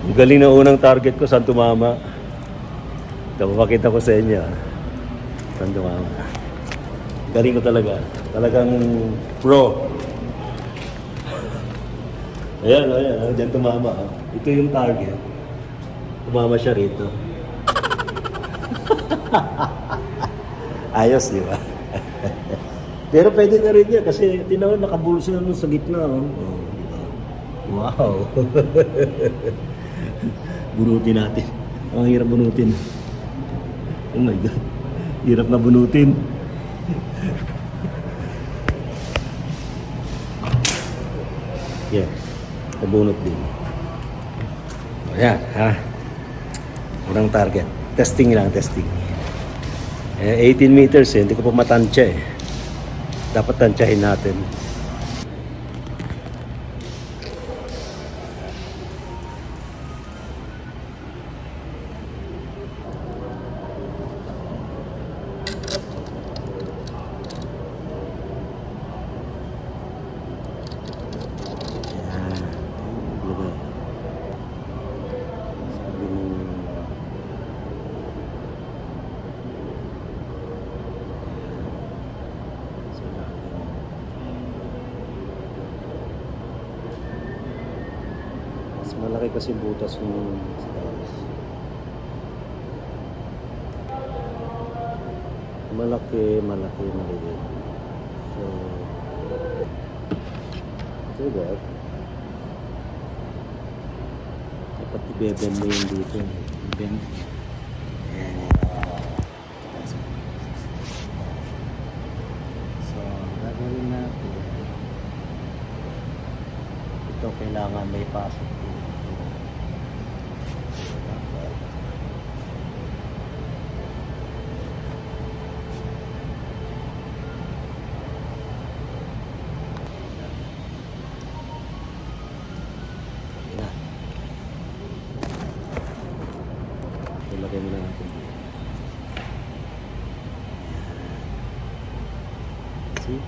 Ang galing na unang target ko, saan tumama. Papakita ko sa inyo. Saan tumama. Galing ko talaga. Talagang pro. Ayan, ayan. Diyan tumama. Ito yung target. Tumama siya rito. Ayos, di ba? Pero pwede na rin yan kasi tinaw nakabulso na sa gitna. Oh. Oh, di ba? Wow. Bunutin natin. Ang hirap bunutin. Oh my God. Hirap na bunutin. Yeah. Nabunot din. Ayan, ha. Unang target. Testing lang, testing. 18 meters hindi ko pa matansya eh. Dapat tansyahin natin. Malaki kasi butas ng stars. Malaki, maliit. So, ito that. Dapat i-bend mo yun dito. I-bend. So, gagawin natin. Ito kailangan may pasok dito. Lagay mo na natin dito. See?